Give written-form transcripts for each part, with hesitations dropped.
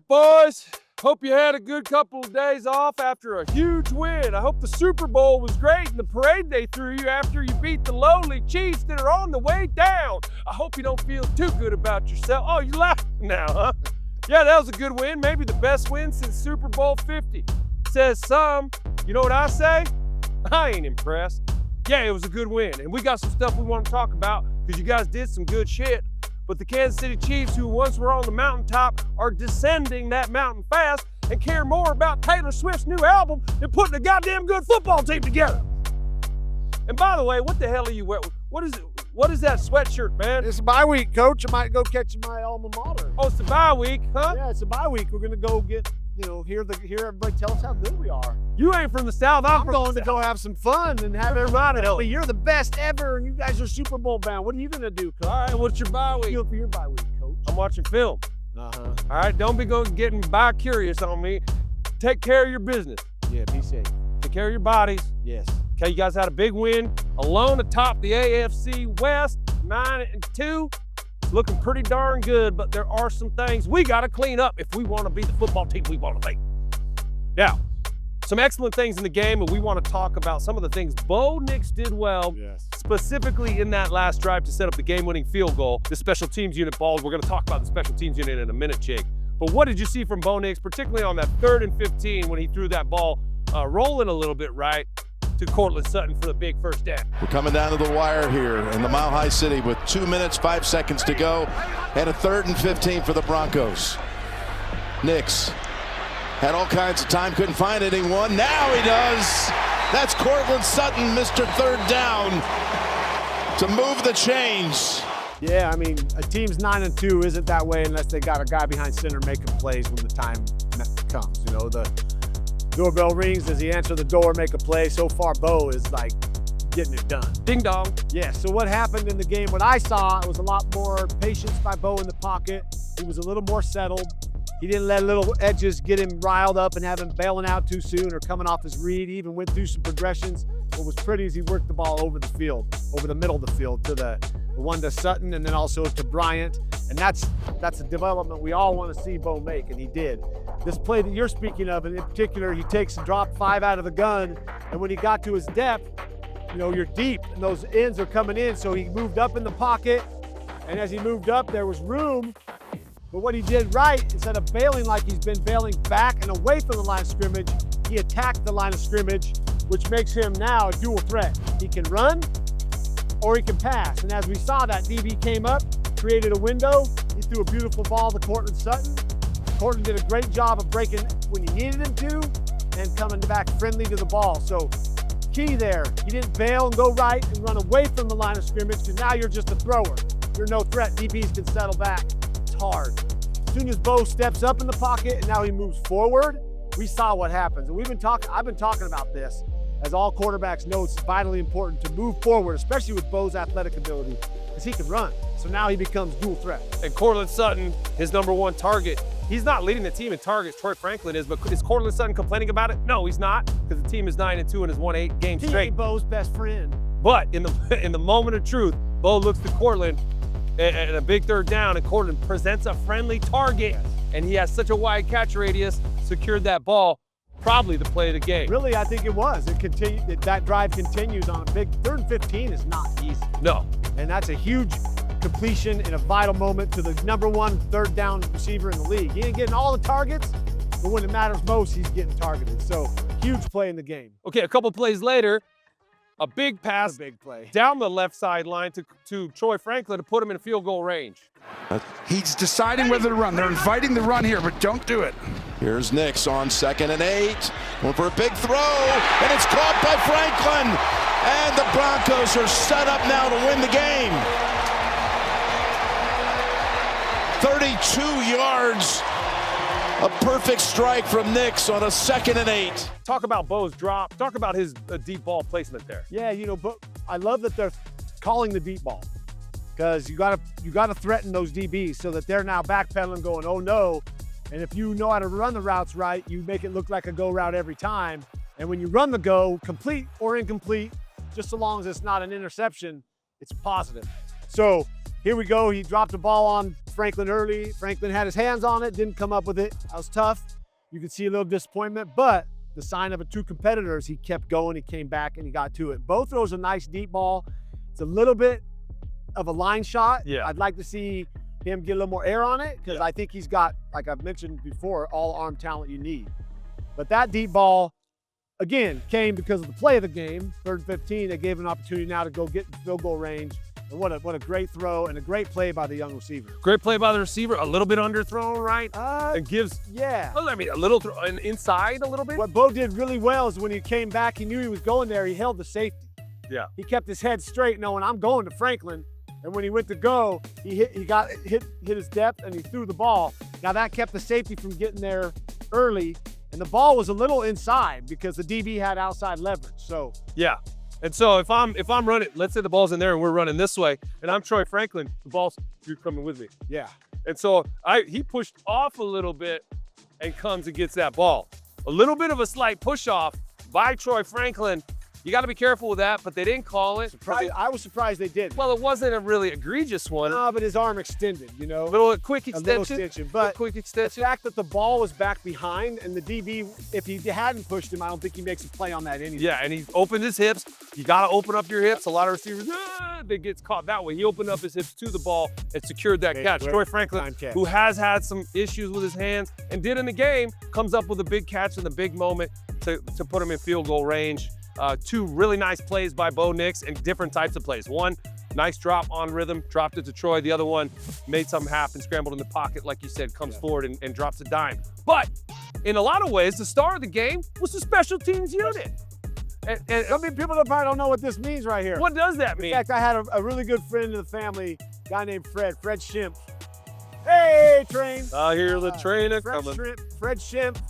boys. Hope you had a good couple of days off after a huge win. I hope the Super Bowl was great and the parade they threw you after you beat the lowly Chiefs that are on the way down. I hope you don't feel too good about yourself. Oh, you're laughing now, huh? Yeah, that was a good win. Maybe the best win since Super Bowl 50. Says some. You know what I say? I ain't impressed. Yeah, it was a good win. And we got some stuff we want to talk about because you guys did some good shit. But the Kansas City Chiefs, who once were on the mountaintop, are descending that mountain fast and care more about Taylor Swift's new album than putting a goddamn good football team together. And by the way, what the hell are you wearing? What is it? What is that sweatshirt, man? It's a bye week, Coach. I might go catch my alma mater. Oh, it's the bye week, huh? Yeah, it's a bye week. We're gonna go get, hear everybody tell us how good we are. You ain't from the South. I'm going to go have some fun and have everybody tell me you're the best ever, and you guys are Super Bowl bound. What are you gonna do, Coach? All right, what's your bye week? Feel for your bye week, Coach. I'm watching film. Uh-huh. All right, don't be getting bi-curious on me. Take care of your business. Yeah, be safe. Take care of your bodies. Yes. Okay, you guys had a big win, alone atop the AFC West, 9-2. It's looking pretty darn good, but there are some things we got to clean up if we want to be the football team we want to be. Now, some excellent things in the game, and we want to talk about some of the things Bo Nix did well, specifically in that last drive to set up the game-winning field goal, the special teams unit balls. We're going to talk about the special teams unit in a minute, Jake. But what did you see from Bo Nix, particularly on that 3rd and 15 when he threw that ball rolling a little bit right to Cortland Sutton for the big first down? We're coming down to the wire here in the Mile High City with 2 minutes, 5 seconds to go, and a 3rd and 15 for the Broncos. Nix had all kinds of time, couldn't find anyone. Now he does. That's Cortland Sutton, Mr. Third Down, to move the chains. Yeah, I mean, a team's 9-2 isn't that way unless they got a guy behind center making plays when the time comes. The doorbell rings. Does he answer the door, make a play? So far, Bo is like getting it done. Ding dong. Yeah, so what happened in the game, what I saw, it was a lot more patience by Bo in the pocket. He was a little more settled. He didn't let little edges get him riled up and have him bailing out too soon or coming off his read. He even went through some progressions. What was pretty is he worked the ball over the field, over the middle of the field to the one to Sutton and then also to Bryant. And that's a development we all want to see Bo make, and he did. This play that you're speaking of, and in particular, he takes a drop 5 out of the gun, and when he got to his depth, you're deep, and those ends are coming in, so he moved up in the pocket, and as he moved up, there was room. But what he did right, instead of bailing like he's been bailing back and away from the line of scrimmage, he attacked the line of scrimmage, which makes him now a dual threat. He can run or he can pass. And as we saw, that DB came up, created a window. He threw a beautiful ball to Cortland Sutton. Cortland did a great job of breaking when he needed him to and coming back friendly to the ball. So key there, he didn't bail and go right and run away from the line of scrimmage, and now you're just a thrower. You're no threat. DBs can settle back. Hard. As soon as Bo steps up in the pocket and now he moves forward, we saw what happens. And I've been talking about this. As all quarterbacks know, it's vitally important to move forward, especially with Bo's athletic ability, because he can run. So now he becomes dual threat. And Cortland Sutton, his #1 target, he's not leading the team in targets. Troy Franklin is, but is Cortland Sutton complaining about it? No, he's not, because the team is 9-2 and has won 8 games straight. He ain't Bo's best friend. But in the moment of truth, Bo looks to Cortland and a big 3rd down, and Cortland presents a friendly target, and he has such a wide catch radius, secured that ball, probably the play of the game. Really, I think it was. That drive continues on a big 3rd and 15 is not easy. No. And that's a huge completion in a vital moment to the #1 3rd down receiver in the league. He ain't getting all the targets, but when it matters most, he's getting targeted. So huge play in the game. Okay, a couple plays later, a big pass, down the left sideline to Troy Franklin to put him in field goal range. He's deciding whether to run. They're inviting the run here, but don't do it. Here's Nix on 2nd and 8. Going for a big throw, and it's caught by Franklin. And the Broncos are set up now to win the game. 32 yards. A perfect strike from Nix on a 2nd and 8. Talk about Bo's drop. Talk about his deep ball placement there. Yeah, but I love that they're calling the deep ball, because you gotta threaten those DBs so that they're now backpedaling, going, oh no. And if you know how to run the routes right, you make it look like a go route every time. And when you run the go, complete or incomplete, just so long as it's not an interception, it's positive. So Here we go. He dropped the ball on Franklin early. Franklin had his hands on it, didn't come up with it. That was tough. You could see a little disappointment, but the sign of a true competitor is he kept going, he came back, and he got to it. Both throws a nice deep ball. It's a little bit of a line shot. Yeah. I'd like to see him get a little more air on it because I think he's got, like I've mentioned before, all arm talent you need. But that deep ball, again, came because of the play of the game. 3rd and 15, they gave an opportunity now to go get field goal range. And what a great throw and a great play by the young receiver. Great play by the receiver. A little bit underthrown, right? It gives, Yeah. well, I mean, a little inside a little bit. What Bo did really well is when he came back, he knew he was going there, he held the safety. Yeah. He kept his head straight knowing I'm going to Franklin. And when he went to go, he hit his depth and he threw the ball. Now that kept the safety from getting there early. And the ball was a little inside because the DB had outside leverage. So Yeah. And so if I'm running, let's say the ball's in there and we're running this way, and I'm Troy Franklin, you're coming with me. yeah. And so he pushed off a little bit and comes and gets that ball. A little bit of a slight push off by Troy Franklin. You got to be careful with that, but they didn't call it. I was surprised they did. Well, it wasn't a really egregious one. No, but his arm extended, you know. A quick extension. A little extension. But quick the extension. fact that the ball was back behind and the DB, if he hadn't pushed him, I don't think he makes a play on that anyway. Yeah, and he opened his hips. You got to open up your hips. A lot of receivers, they get caught that way. He opened up his hips to the ball and secured that catch. Troy Franklin, who has had some issues with his hands and did in the game, comes up with a big catch in the big moment to put him in field goal range. 2 really nice plays by Bo Nix and different types of plays. One, nice drop on rhythm, dropped it to Troy. The other one made something happen, scrambled in the pocket, like you said, comes forward and drops a dime. But in a lot of ways, the star of the game was the special teams unit. And I mean, people probably don't know what this means right here. what does that In mean? fact, I had a really good friend in the family, a guy named Fred Schimpf. Hey, train. I hear the train Fred coming. Fred Schimpf.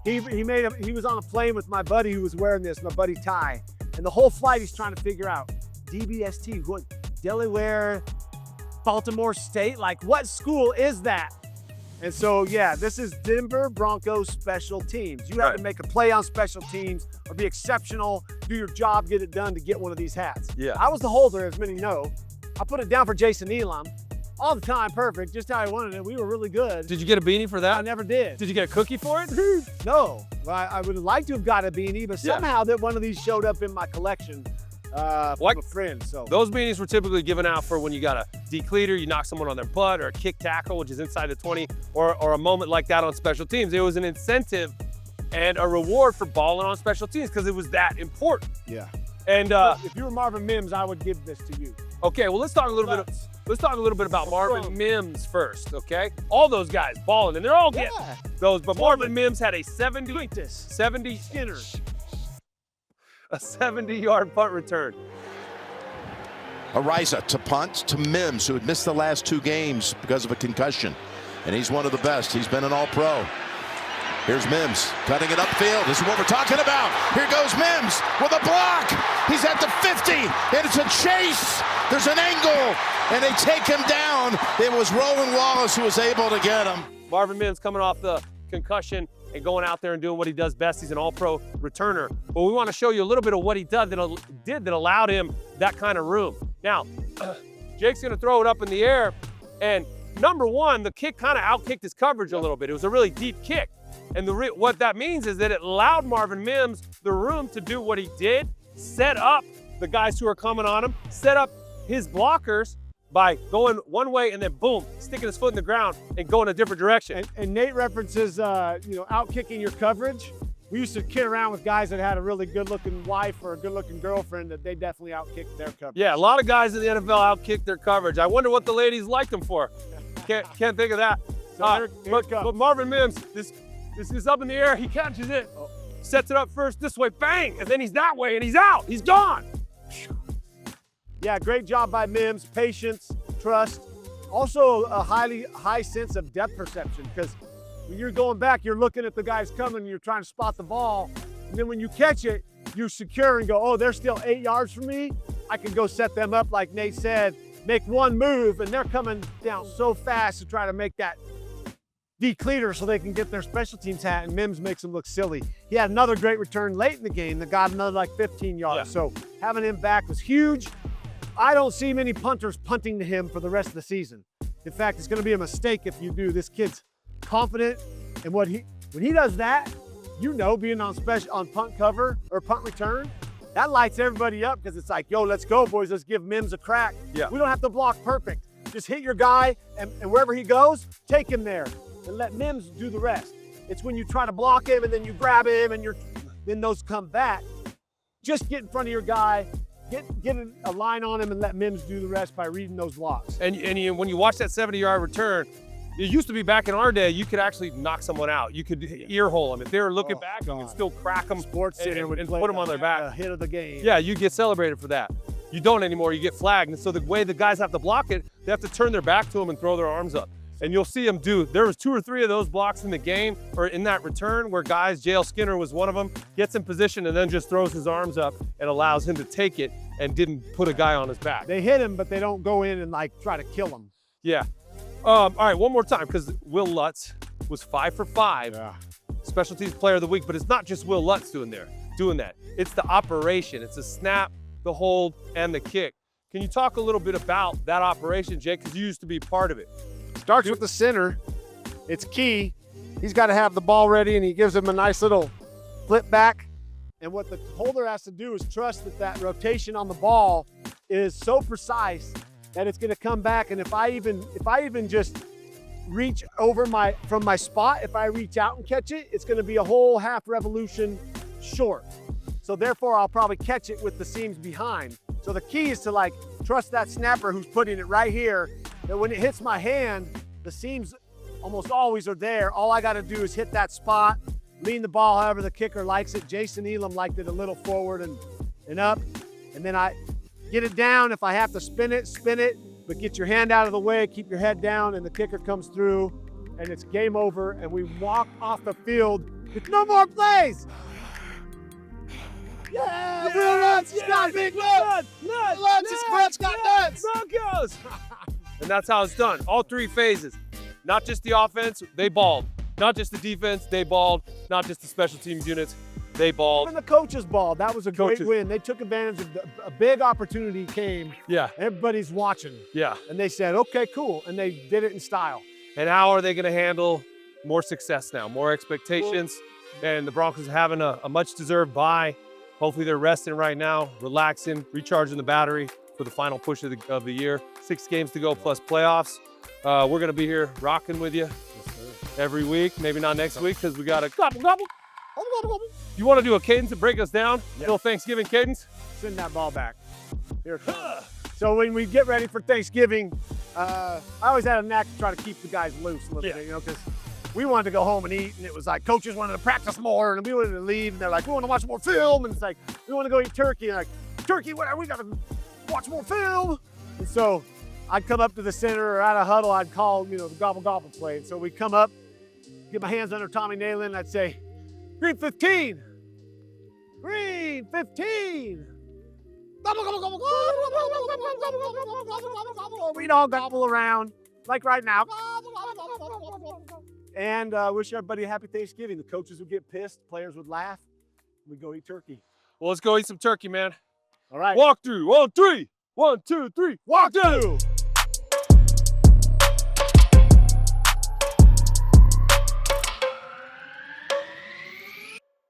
He was on a plane with my buddy who was wearing this, my buddy Ty. And the whole flight he's trying to figure out, DBST, what, Delaware, Baltimore State? Like, what school is that? And so, yeah, this is Denver Broncos special teams. You have to make a play on special teams or be exceptional, do your job, get it done to get one of these hats. Yeah. I was the holder, as many know. I put it down for Jason Elam. All the time, perfect, just how I wanted it. We were really good. Did you get a beanie for I that? never did. Did you get a cookie for it? No, well, I would have liked to have got a beanie, but somehow that one of these showed up in my collection from a friend. So Those beanies were typically given out for when you got a decleater, you knock someone on their butt, or a kick tackle, which is inside the 20, or a moment like that on special teams. It was an incentive and a reward for balling on special teams because it was that important. yeah. And If you were Marvin Mims, I would give this to you. okay, well let's talk a little bit about Marvin Mims first, okay? All those guys balling, and they're all getting those, but Marvin Mims had a 70-yard punt return. Ariza to punt to Mims, who had missed the last 2 games because of a concussion. And he's one of the best. He's been an all-pro. Here's Mims cutting it upfield. This is what we're talking about. Here goes Mims with a block. He's at the 50. And it's a chase. There's an angle. And they take him down. It was Roland Wallace who was able to get him. Marvin Mims coming off the concussion and going out there and doing what he does best. He's an all-pro returner. But we want to show you a little bit of what he did that allowed him that kind of room. Now, Jake's going to throw it up in the air. And number one, the kick kind of outkicked his coverage a little bit. It was a really deep kick. And what that means is that it allowed Marvin Mims the room to do what he did, set up the guys who are coming on him, set up his blockers by going one way and then boom, sticking his foot in the ground and going a different direction. And Nate references, out-kicking your coverage. We used to kid around with guys that had a really good-looking wife or a good-looking girlfriend that they definitely out-kicked their coverage. Yeah, a lot of guys in the NFL out-kick their coverage. I wonder what the ladies liked them for. Can't think of that. So here it comes. But Marvin Mims, this is up in the air. He catches it, sets it up first this way, bang, and then he's that way, and he's out. He's gone. Yeah, great job by Mims. Patience, trust. Also a high sense of depth perception because when you're going back, you're looking at the guys coming, and you're trying to spot the ball. And then when you catch it, you're secure and go, oh, they're still 8 yards from me. I can go set them up like Nate said, make one move, and they're coming down so fast to try to make that decleater so they can get their special teams hat, and Mims makes them look silly. He had another great return late in the game that got another like 15 yards. Yeah. So having him back was huge. I don't see many punters punting to him for the rest of the season. In fact, it's going to be a mistake if you do. This kid's confident, and when he does that, being on punt cover or punt return, that lights everybody up because it's like, yo, let's go, boys. Let's give Mims a crack. Yeah. We don't have to block perfect. Just hit your guy, and wherever he goes, take him there and let Mims do the rest. It's when you try to block him and then you grab him and then those come back. Just get in front of your guy, get a line on him and let Mims do the rest by reading those blocks. And when you watch that 70-yard return, it used to be back in our day, you could actually knock someone out. You could ear hole them. If they were looking back, you could still crack them Sports Center and put them on their back. Hit of the game. Yeah, you get celebrated for that. You don't anymore, you get flagged. And so the way the guys have to block it, they have to turn their back to them and throw their arms up. And you'll see them do, there was 2 or 3 of those blocks in the game, or in that return, where guys, JL Skinner was one of them, gets in position and then just throws his arms up and allows him to take it and didn't put a guy on his back. They hit him, but they don't go in and like try to kill him. Yeah. All right, one more time, because Will Lutz was 5 for 5. Yeah. Special teams player of the week, but it's not just Will Lutz doing that. It's the operation. It's the snap, the hold, and the kick. Can you talk a little bit about that operation, Jake? Because you used to be part of it. Starts with the center. It's key. He's got to have the ball ready, and he gives him a nice little flip back. And what the holder has to do is trust that rotation on the ball is so precise that it's going to come back. And if I even just reach over from my spot, if I reach out and catch it, it's going to be a whole half revolution short. So therefore, I'll probably catch it with the seams behind. So the key is to like trust that snapper who's putting it right here, that when it hits my hand, the seams almost always are there. All I got to do is hit that spot, lean the ball however the kicker likes it. Jason Elam liked it a little forward and up. And then I get it down. If I have to spin it, but get your hand out of the way, keep your head down, and the kicker comes through, and it's game over, and we walk off the field with no more plays. Yeah, Will Lutz has got big nuts. Lutz's Brett's got nuts. Broncos. And that's how it's done. All 3 phases. Not just the offense, they balled. Not just the defense, they balled. Not just the special teams units, they balled. Even the coaches balled. That was a great win. They took advantage of a big opportunity came. Yeah. Everybody's watching. Yeah. And they said, okay, cool. And they did it in style. And how are they going to handle more success now, more expectations? And the Broncos having a much-deserved bye. Hopefully they're resting right now, relaxing, recharging the battery for the final push of the year. 6 games to go plus playoffs. We're going to be here rocking with you every week. Maybe not next week because we got a gobble. You want to do a cadence to break us down? Yeah. Little Thanksgiving cadence? Send that ball back. Here it comes. So when we get ready for Thanksgiving, I always had a knack to try to keep the guys loose a little bit, because we wanted to go home and eat, and it was like coaches wanted to practice more, and we wanted to leave, and they're like, we want to watch more film, and it's like, we want to go eat turkey, and like, turkey, whatever, we got to watch more film. And so I'd come up to the center or out of huddle, I'd call, the gobble play. And so we'd come up, get my hands under Tommy Nalen, and I'd say, green 15, green 15. We'd all gobble around, like right now. And wish everybody a happy Thanksgiving. The coaches would get pissed, players would laugh. We'd go eat turkey. Well, let's go eat some turkey, man. All right. Walkthru, 1, 3. 1, 2, 3. Walkthru.